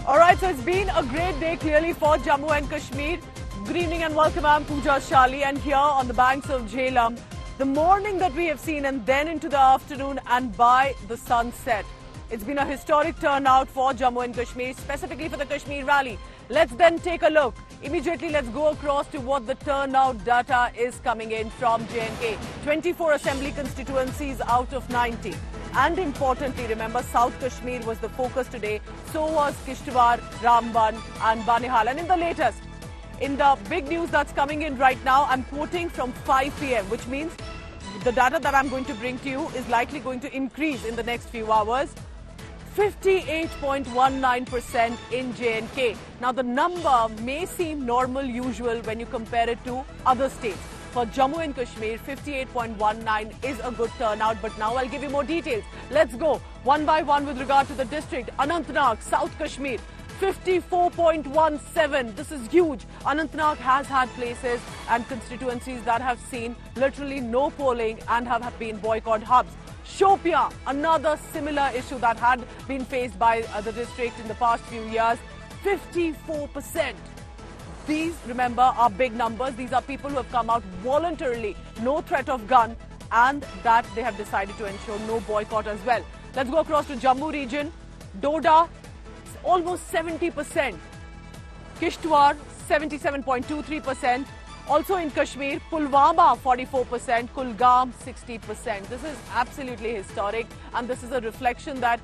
All right, so it's been a great day clearly for Jammu and Kashmir. Good evening and welcome. I'm Pooja Shali, and here on the banks of Jhelum, the morning that we have seen and then into the afternoon and by the sunset. It's been a historic turnout for Jammu and Kashmir, specifically for the Kashmir Rally. Let's then take a look. Immediately, let's go across to what the turnout data is coming in from J&K. 24 assembly constituencies out of 90. And importantly, remember, South Kashmir was the focus today. So was Kishtwar, Ramban and Banihal. And in the latest, in the big news that's coming in right now, I'm quoting from 5 p.m., which means the data that I'm going to bring to you is likely going to increase in the next few hours. 58.19% in J&K. Now, the number may seem normal, usual when you compare it to other states. For Jammu and Kashmir, 58.19 is a good turnout, but now I'll give you more details. Let's go one by one with regard to the district. Anantnag, South Kashmir, 54.17. This is huge. Anantnag has had places and constituencies that have seen literally no polling and have been boycott hubs. Shopian, another similar issue that had been faced by the district in the past few years, 54%. These, remember, are big numbers. These are people who have come out voluntarily, no threat of gun, and that they have decided to ensure no boycott as well. Let's go across to Jammu region. Doda, almost 70%. Kishtwar, 77.23%. Also in Kashmir, Pulwama 44%, Kulgam 60%. This is absolutely historic, and this is a reflection that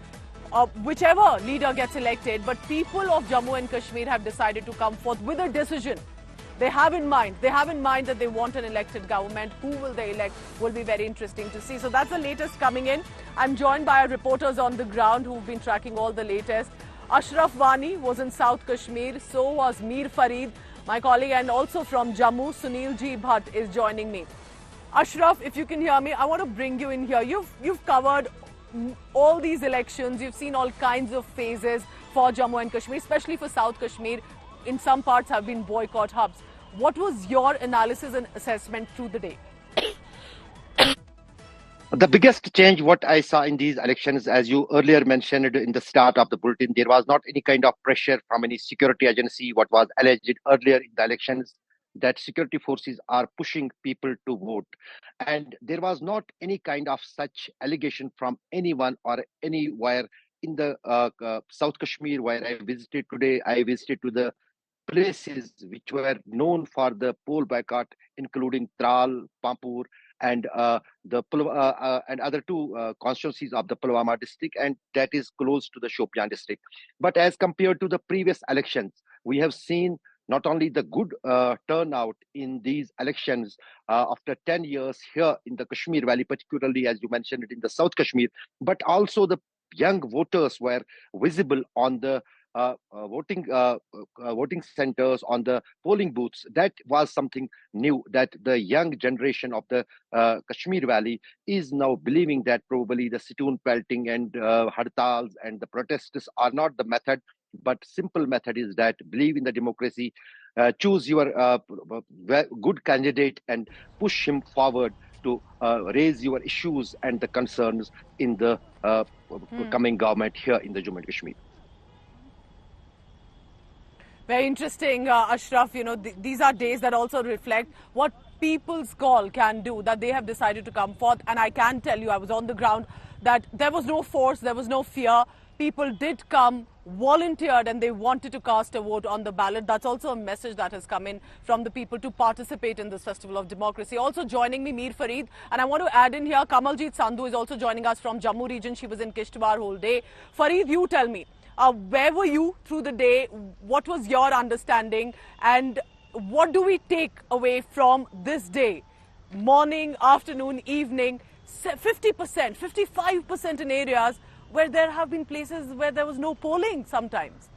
whichever leader gets elected, but people of Jammu and Kashmir have decided to come forth with a decision. They have in mind that they want an elected government. Who will they elect will be very interesting to see. So that's the latest coming in. I'm joined by our reporters on the ground who've been tracking all the latest. Ashraf Wani was in South Kashmir, so was Mir Farid, my colleague, and also from Jammu, Sunil G. Bhatt is joining me. Ashraf, if you can hear me, I want to bring you in here. You've covered all these elections. You've seen all kinds of phases for Jammu and Kashmir, especially for South Kashmir. In some parts have been boycott hubs. What was your analysis and assessment through the day? The biggest change what I saw in these elections, as you earlier mentioned in the start of the bulletin, there was not any kind of pressure from any security agency, what was alleged earlier in the elections, that security forces are pushing people to vote. And there was not any kind of such allegation from anyone or anywhere in the South Kashmir where I visited today. I visited to the places which were known for the poll boycott, including Tral, Pampur, and and other two constituencies of the Pulwama district, and that is close to the Shopian district. But as compared to the previous elections, we have seen not only the good turnout in these elections after 10 years here in the Kashmir Valley, particularly as you mentioned in the South Kashmir, but also the young voters were visible on the voting centers, on the polling booths. That was something new, that the young generation of the Kashmir Valley is now believing that probably the situn pelting and hartals and the protests are not the method, but simple method is that believe in the democracy, choose your good candidate and push him forward to raise your issues and the concerns in the coming government here in the Jammu and Kashmir. Very interesting, Ashraf. You know, these are days that also reflect what people's call can do, that they have decided to come forth. And I can tell you, I was on the ground, that there was no force, there was no fear. People did come, volunteered, and they wanted to cast a vote on the ballot. That's also a message that has come in from the people to participate in this Festival of Democracy. Also joining me, Mir Farid. And I want to add in here, Kamaljeet Sandhu is also joining us from Jammu region. She was in Kishtwar whole day. Farid, you tell me. Where were you through the day? What was your understanding? And what do we take away from this day? Morning, afternoon, evening, 50%, 55% in areas where there have been places where there was no polling sometimes.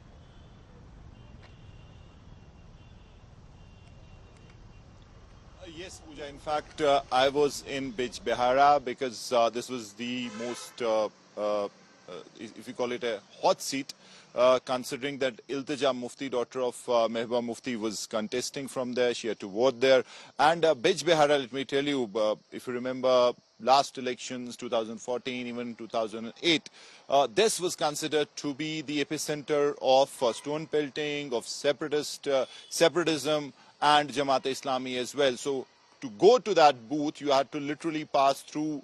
Yes, Pooja. In fact, I was in Bijbehara because this was the most if you call it a hot seat, considering that Iltija Mufti, daughter of Mehbooba Mufti, was contesting from there. She had to vote there. And Bijbehara, let me tell you, if you remember, last elections, 2014, even 2008, this was considered to be the epicenter of stone pelting, of separatism, and Jamaat-e-Islami as well. So to go to that booth, you had to literally pass through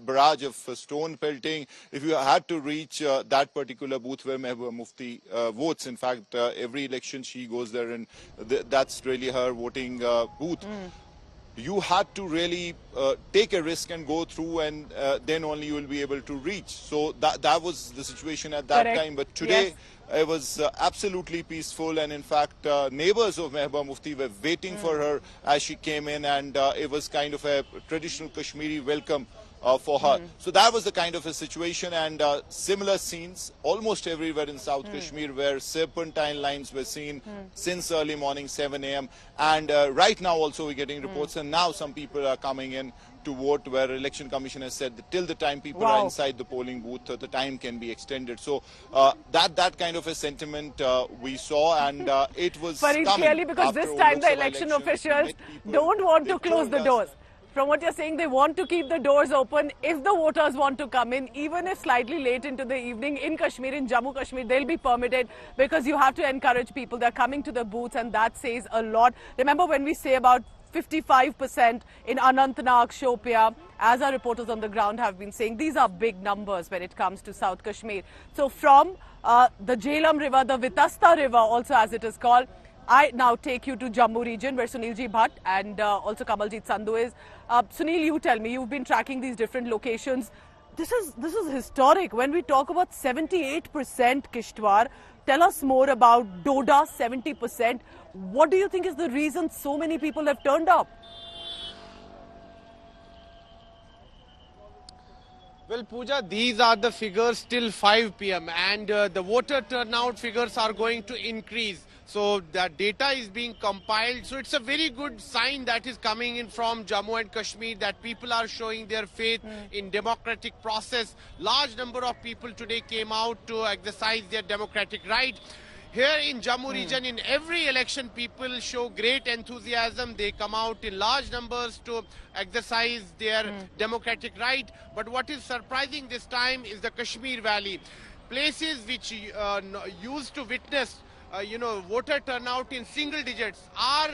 barrage of stone pelting if you had to reach that particular booth where Mehbooba Mufti votes. In fact, every election she goes there, and that's really her voting booth. You had to really take a risk and go through, and then only you will be able to reach. So that was the situation at that time. But today, it was absolutely peaceful, and in fact, neighbors of Mehbooba Mufti were waiting for her as she came in, and it was kind of a traditional Kashmiri welcome for her. So that was the kind of a situation, and similar scenes almost everywhere in South Kashmir, where serpentine lines were seen since early morning, 7 a.m. And right now also we're getting reports, and now some people are coming in to vote, where Election Commission has said that till the time people are inside the polling booth, the time can be extended. So that kind of a sentiment we saw, and it was very clearly, because this time the election officials don't want to close the doors. From what you're saying, they want to keep the doors open. If the voters want to come in, even if slightly late into the evening in Kashmir, in Jammu Kashmir, they'll be permitted, because you have to encourage people. They're coming to the booths, and that says a lot. Remember when we say about 55% in Anantnag, Shopia, as our reporters on the ground have been saying, these are big numbers when it comes to South Kashmir. So from the Jhelum River, the Vitasta River also as it is called, I now take you to Jammu region, where Sunilji Bhatt and also Kamaljit Sandhu is. Sunil, you tell me, you've been tracking these different locations. This is historic. When we talk about 78% Kishtwar, tell us more about Doda, 70%. What do you think is the reason so many people have turned up? Well, Pooja, these are the figures till 5 p.m. and the voter turnout figures are going to increase. So that data is being compiled. So it's a very good sign that is coming in from Jammu and Kashmir, that people are showing their faith in democratic process. Large number of people today came out to exercise their democratic right. Here in Jammu region, in every election, people show great enthusiasm. They come out in large numbers to exercise their democratic right. But what is surprising this time is the Kashmir Valley. Places which used to witness voter turnout in single digits are,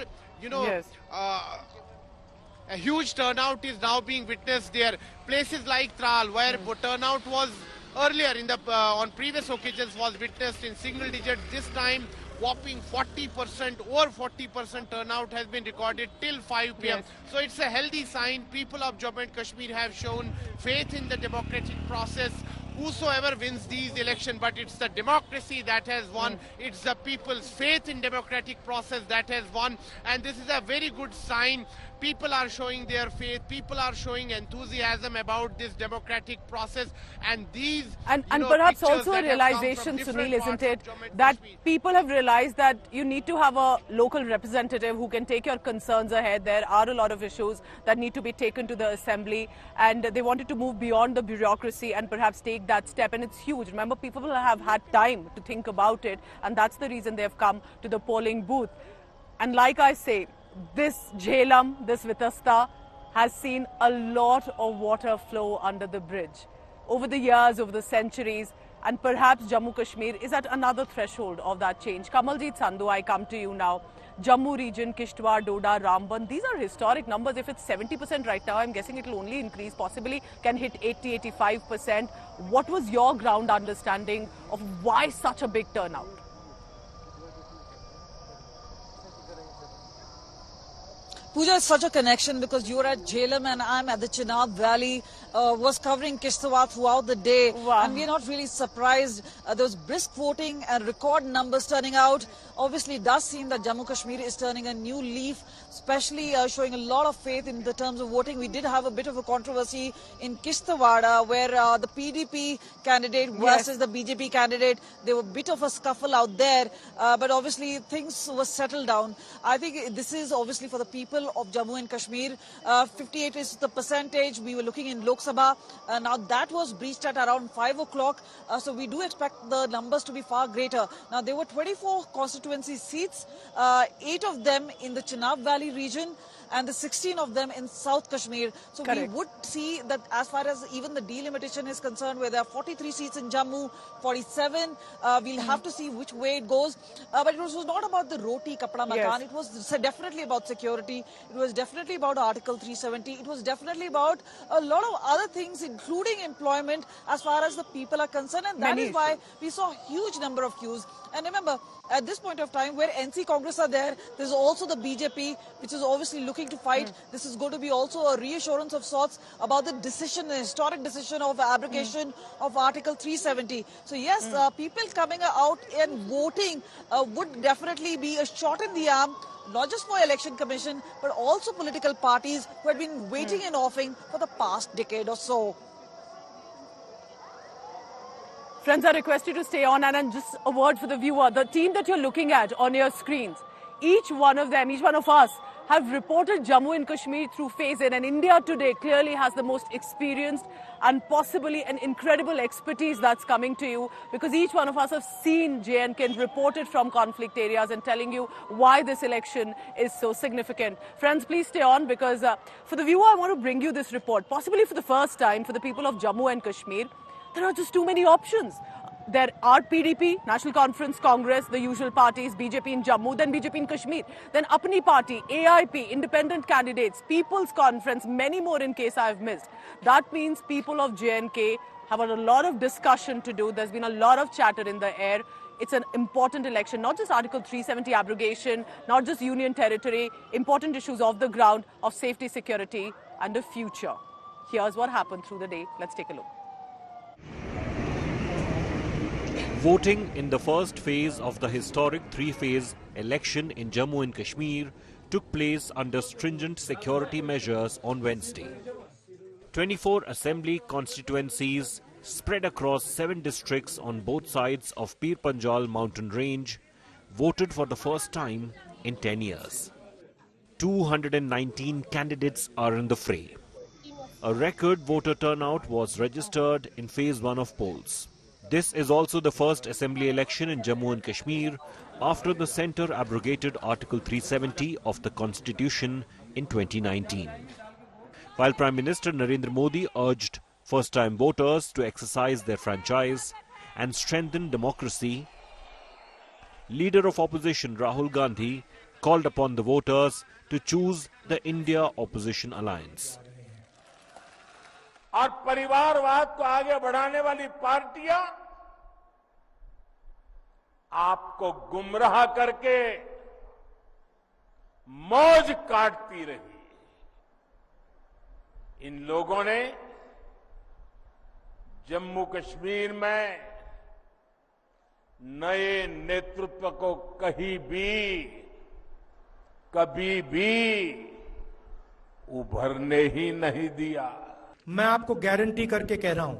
a huge turnout is now being witnessed there. Places like Tral, where turnout was earlier in the on previous occasions was witnessed in single digits, this time whopping 40%, over 40% turnout has been recorded till 5 p.m. So it's a healthy sign. People of Jammu and Kashmir have shown faith in the democratic process. Whosoever wins these elections, but it's the democracy that has won. It's the people's faith in democratic process that has won. And this is a very good sign. People are showing their faith. People are showing enthusiasm about this democratic process. And these and perhaps also a realization, Sunil, isn't it, that people have realized that you need to have a local representative who can take your concerns ahead. There are a lot of issues that need to be taken to the assembly, and they wanted to move beyond the bureaucracy and perhaps take that step. And it's huge. Remember, people have had time to think about it, and that's the reason they've come to the polling booth. And like I say, this Jhelum, this Vitasta, has seen a lot of water flow under the bridge over the years, over the centuries, and perhaps Jammu Kashmir is at another threshold of that change. Kamaljit Sandhu, I come to you now. Jammu region, Kishtwar, Doda, Ramban, these are historic numbers. If it's 70% right now, I'm guessing it will only increase, possibly can hit 80-85%. What was your ground understanding of why such a big turnout? Pooja, it's such a connection because you're at Jhelum and I'm at the Chenab Valley, was covering Kishtwar throughout the day. Wow. And we're not really surprised. There was brisk voting and record numbers turning out. Obviously, it does seem that Jammu Kashmir is turning a new leaf, especially showing a lot of faith in the terms of voting. We did have a bit of a controversy in Kishtwar where the PDP candidate versus the BJP candidate, there was a bit of a scuffle out there. But obviously, things were settled down. I think this is obviously for the people people of Jammu and Kashmir. 58 is the percentage we were looking in Lok Sabha. Now that was breached at around 5 o'clock. So we do expect the numbers to be far greater. Now there were 24 constituency seats, 8 of them in the Chenab Valley region, and the 16 of them in South Kashmir. So Correct. we would see that as far as even the delimitation is concerned, where there are 43 seats in Jammu, 47, we'll have to see which way it goes. But it was not about the roti, kapda, makan. Yes. It was definitely about security. It was definitely about Article 370. It was definitely about a lot of other things, including employment, as far as the people are concerned. And that is why we saw a huge number of queues. And remember, at this point of time, where NC Congress are there, there's also the BJP, which is obviously looking to fight. This is going to be also a reassurance of sorts about the decision, the historic decision of abrogation of Article 370. So yes, people coming out and voting would definitely be a shot in the arm, not just for Election Commission, but also political parties who had been waiting in offing for the past decade or so. Friends, I request you to stay on, and just a word for the viewer. The team that you're looking at on your screens, each one of them, each one of us, have reported Jammu and Kashmir through phase-in, and India today clearly has the most experienced and possibly an incredible expertise that's coming to you, because each one of us have seen J&K and reported from conflict areas and telling you why this election is so significant. Friends, please stay on, because for the viewer, I want to bring you this report, possibly for the first time for the people of Jammu and Kashmir. There are just too many options. There are PDP, National Conference, Congress, the usual parties, BJP in Jammu, then BJP in Kashmir, then Apni Party, AIP, independent candidates, People's Conference, many more in case I've missed. That means people of J&K have a lot of discussion to do. There's been a lot of chatter in the air. It's an important election, not just Article 370 abrogation, not just union territory, important issues of the ground, of safety, security, and the future. Here's what happened through the day. Let's take a look. Voting in the first phase of the historic three-phase election in Jammu and Kashmir took place under stringent security measures on Wednesday. 24 assembly constituencies spread across 7 districts on both sides of Pir Panjal mountain range voted for the first time in 10 years. 219 candidates are in the fray. A record voter turnout was registered in phase 1 of polls. This is also the first assembly election in Jammu and Kashmir after the centre abrogated Article 370 of the Constitution in 2019. While Prime Minister Narendra Modi urged first-time voters to exercise their franchise and strengthen democracy, Leader of Opposition Rahul Gandhi called upon the voters to choose the India Opposition Alliance. और परिवारवाद को आगे बढ़ाने वाली पार्टियां आपको गुमराह करके मौज काटती रही। इन लोगों ने जम्मू कश्मीर में नए नेतृत्व को कभी भी उभरने ही नहीं दिया। मैं आपको गारंटी करके कह रहा हूं,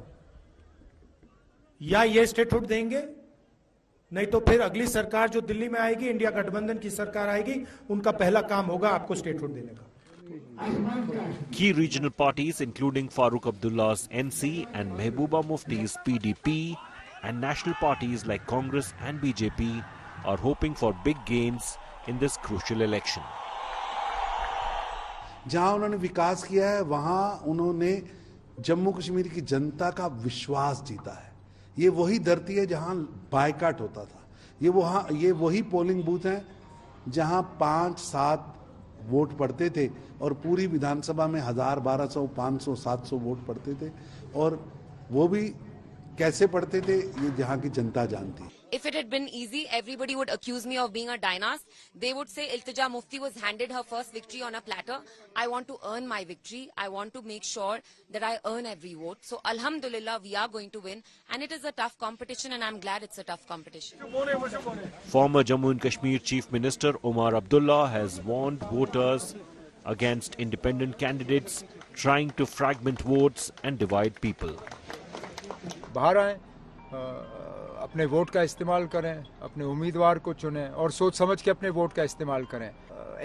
या ये स्टेटहुड देंगे, नहीं तो फिर अगली सरकार जो दिल्ली में आएगी, इंडिया गठबंधन की सरकार आएगी, उनका पहला काम होगा आपको स्टेटहुड देने का। Key regional parties including Farooq Abdullah's NC and Mehbooba Mufti's PDP and national parties like Congress and BJP are hoping for big gains in this crucial election. जहां उन्होंने विकास किया है, वहां उन्होंने जम्मू कश्मीर की जनता का विश्वास जीता है। ये वही धरती है जहां बायकाट होता था। ये वही पोलिंग बूथ हैं जहां 5-7 वोट पड़ते थे और पूरी विधानसभा में 1000, 1200, 500, 700 वोट पड़ते थे, और वो भी कैसे पड़ते थे ये जहां की जनता जानती है। If it had been easy, everybody would accuse me of being a dynast. They would say Iltija Mufti was handed her first victory on a platter. I want to earn my victory. I want to make sure that I earn every vote. So Alhamdulillah, we are going to win. And it is a tough competition, and I'm glad it's a tough competition. Former Jammu and Kashmir Chief Minister Omar Abdullah has warned voters against independent candidates trying to fragment votes and divide people. बाहर आए, अपने vote का इस्तेमाल करें, अपने उम्मीदवार को चुनें और सोच समझ के अपने वोट का इस्तेमाल करें।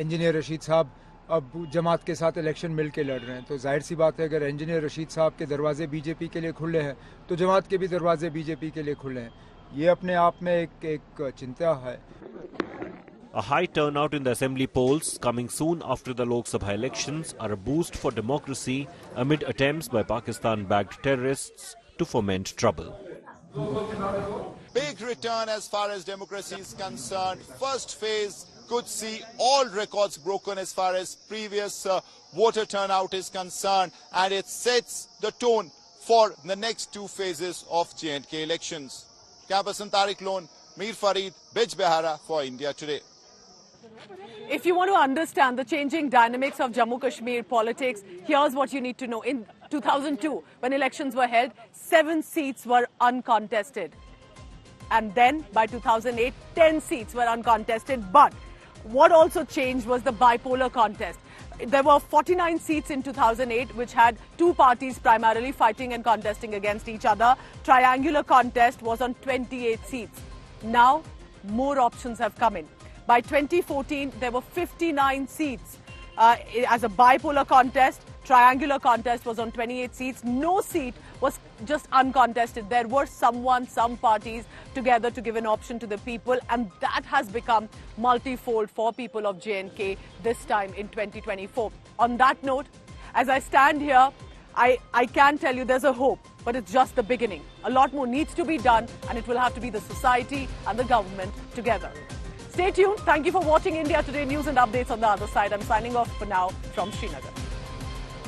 इंजीनियर रशीद साहब अब जमात के साथ इलेक्शन मिल के लड़ रहे हैं। तो जाहिर सी बात है अगर इंजीनियर रशीद साहब के दरवाजे बीजेपी के लिए खुले हैं तो जमात के भी दरवाजे बीजेपी के लिए खुले हैं। ये अपने आप में एक चिंता है। A high turnout in the assembly polls coming soon after the Lok Sabha elections are a boost for democracy amid attempts by Pakistan-backed terrorists to foment trouble. Big return as far as democracy is concerned. First phase could see all records broken as far as previous voter turnout is concerned, and it sets the tone for the next two phases of J&K elections. Camperson Tariq Lone, Mir Farid, Bijbehara for India Today. If you want to understand the changing dynamics of Jammu Kashmir politics, here's what you need to know. In 2002, when elections were held, 7 seats were uncontested. And then by 2008, 10 seats were uncontested. But what also changed was the bipolar contest. There were 49 seats in 2008, which had two parties primarily fighting and contesting against each other. Triangular contest was on 28 seats. Now, more options have come in. By 2014, there were 59 seats as a bipolar contest. Triangular contest was on 28 seats. No seat was just uncontested. There were some parties together to give an option to the people, and that has become multifold for people of J&K this time in 2024. On that note, as I stand here, I can tell you there's a hope, but it's just the beginning. A lot more needs to be done, and it will have to be the society and the government together. Stay tuned. Thank you for watching India Today News and Updates on the Other Side. I'm signing off for now from Srinagar.